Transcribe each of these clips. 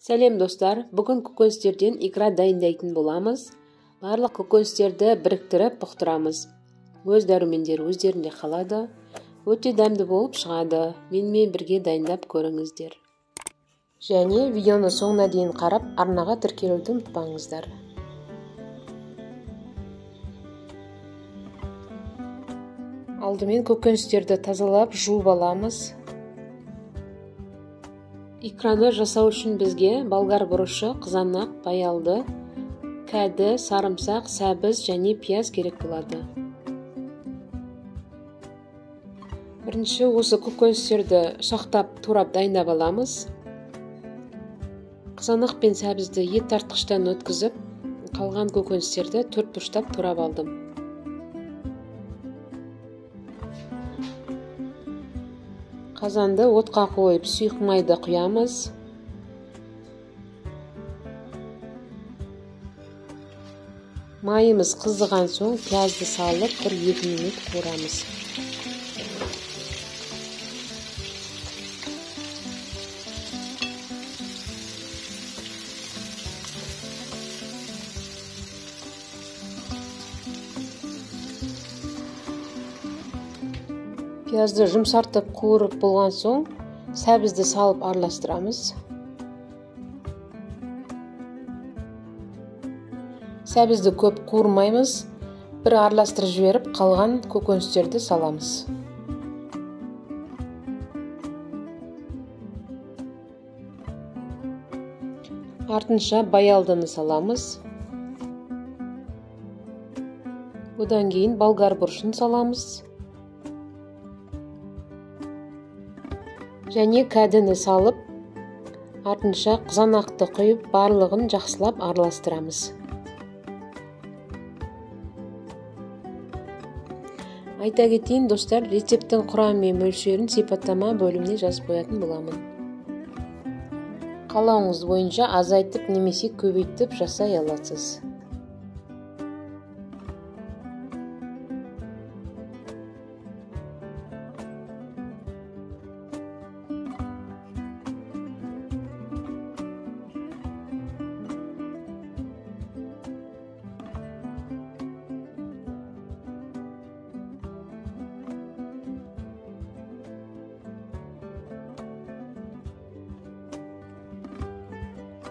Сәлем достар, бүгін көкөністерден икра дайындайтын боламыз. Барлық көкөністерді біріктіріп бұқтырамыз. Өз дәрумендері өздерінде қалады. Өте дәмді болып шығады. Менімен бірге дайындап көріңіздер. Және видеоны соңына дейін қарап, арнаға тіркелуді ұмытпаңыздар. Алдымен көкөністерді тазалап жуып аламыз. Икраны жасау үшін бізге болгар бұрышы, қызанақ, баялды, кәді, сарымсақ, сәбіз және пияз керек болады. Бірінші осы көкөністерді ұсақтап, турап дайындап аламыз. Қызанақ пен сәбізді ет тартқыштан өткізіп, қалған көкөністерді төрт бұрыштап турап алдым. Қазанды отқа қойып, сұйық майды құямыз. Майымыз қыздыған соң пиязды салып, 1-2 минут қуырамыз. Пиязды жұмсартып қуырып болған соң, сәбізді салып араластырамыз. Сәбізді көп қуырмаймыз, бір араластырып жіберіп, қалған көкөністерді саламыз. Артынша баялдыны саламыз. Одан кейін болгар бұрышын саламыз. Және кәдіні салып, артынша қызанақты құйып, барлығын жақсылап араластырамыз. Айта кетейін достар, рецепттің құрамы мен мөлшерін сипаттама бөліміне жазып қоятын боламын. Қалауыңыз бойынша азайтып немесе көбейтіп жасай аласыз.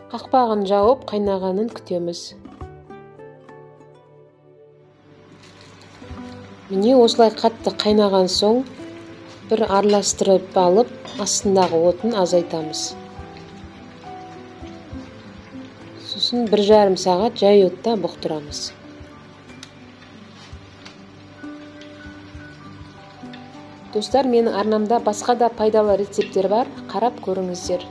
Қақпағын жауып, қайнағанын күтеміз. Міне осылай қатты қайнаған соң, бір араластырып алып, астындағы отын азайтамыз. Сосын 1,5 сағат жай отта бұқтырамыз. Достар, менің арнамда басқа да пайдалы рецептер бар, қарап көріңіздер.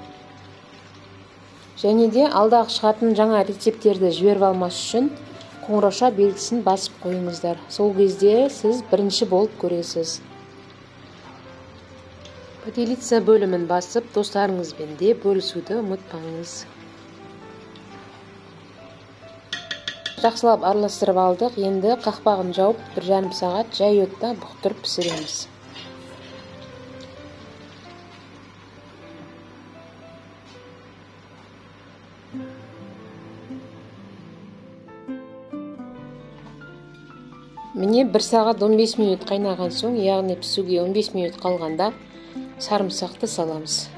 Және де алдағы шығатын жаңа рецептерді жіберіп алмас үшін қоңырауша белгісін басып қойыңыздар. Сол кезде сіз бірінші болып көресіз. Поделиться бөлімін басып, достарыңызбен де бөлісуді ұмытпаңыз. Жақсылап араластырып алдық. Енді қақпағын жауып 1,5 сағат жай отта бұқтырып пісіреміз. Міне 1 сағат 15 минут қайнаған соң, яғни пісуге 15 минут қалғанда сарымсақты саламыз.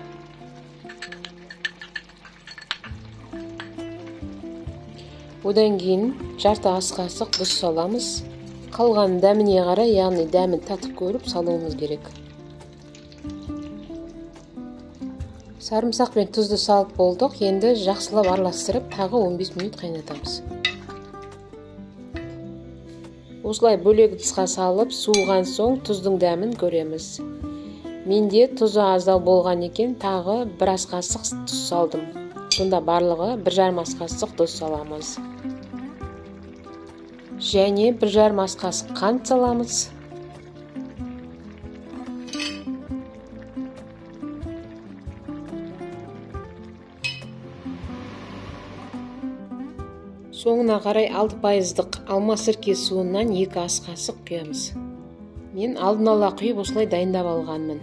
Одан кейін жарты ас қасық тұз саламыз. Қалған дәміне қарай, яғни дәмін татып көріп салуымыз керек. Сарымсақ пен тұзды салып болдық. Енді жақсылап араластырып, тағы 15 минут қайнатамыз. Осылай бөлек ыдысқа салып, суыған соң тұздың дәмін көреміз. Менде тұзы аздау болған екен, тағы 1 ас қасық тұз салдым. Сонда барлығы 1,5 ас қасық тұз саламыз. Және 1,5 ас қасық қант саламыз. Соңына қарай 6% алма сірке суынан 2 ас қасық құямыз. Мен алдын ала құйып осылай дайындап алғанмын.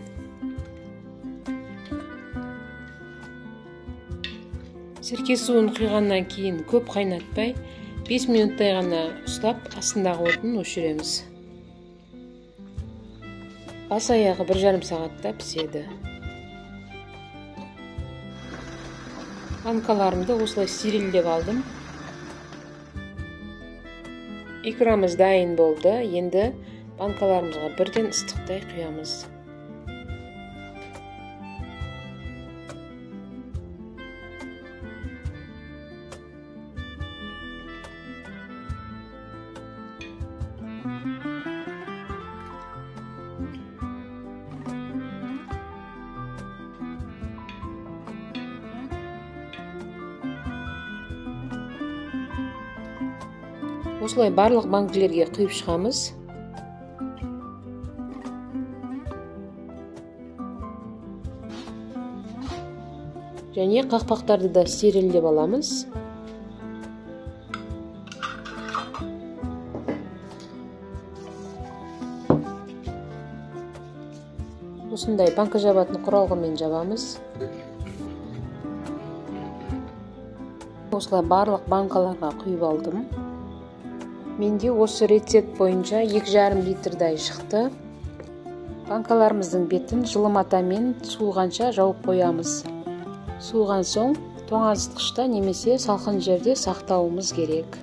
Сірке суын құйғаннан кейін көп қайнатпай 5 минуттай ғана ұстап, астындағы отын өшіреміз. Бас аяғы 1,5 сағатта піседі. Банкаларымды осылай стерильдеп алдым. Икрамыз дайын болды. Енді банкаларымызға бірден ыстықтай құямыз. Осылай барлық банкілерге құйып шығамыз. Және қақпақтарды да стерильдеп аламыз. Осындай банка жабатын құралғымен жабамыз. Осылай барлық банкаларға құйып алдым. Менде осы рецепт бойынша 2,5 литрдай шықты. Банкаларымыздың бетін жылы матамен суығанша жауып қоямыз. Суыған соң тоңазытқышта немесе салқын жерде сақтауымыз керек.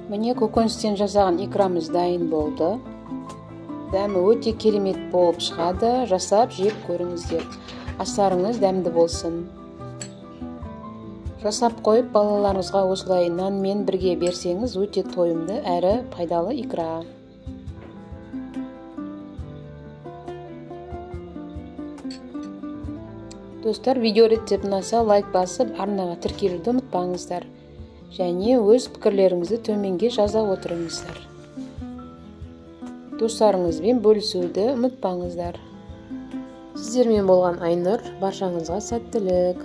Міне көкөністен жасаған икрамыз дайын болды. Дәмі өте керемет болып шығады. Жасап жеп көріңіздер. Астарыңыз дәмді болсын. Жасап қойып балаларыңызға осылай нанмен бірге берсеңіз өте тойымды әрі пайдалы икра. Достар, видео рецепт ұнаса лайк басып, арнаға тіркелуді ұмытпаңыздар. Және өз пікірлеріңізді төменге жаза отырыңыздар. Достарыңызбен бөлісуді ұмытпаңыздар. Сіздермен болған Айнұр, баршаңызға сәттілік.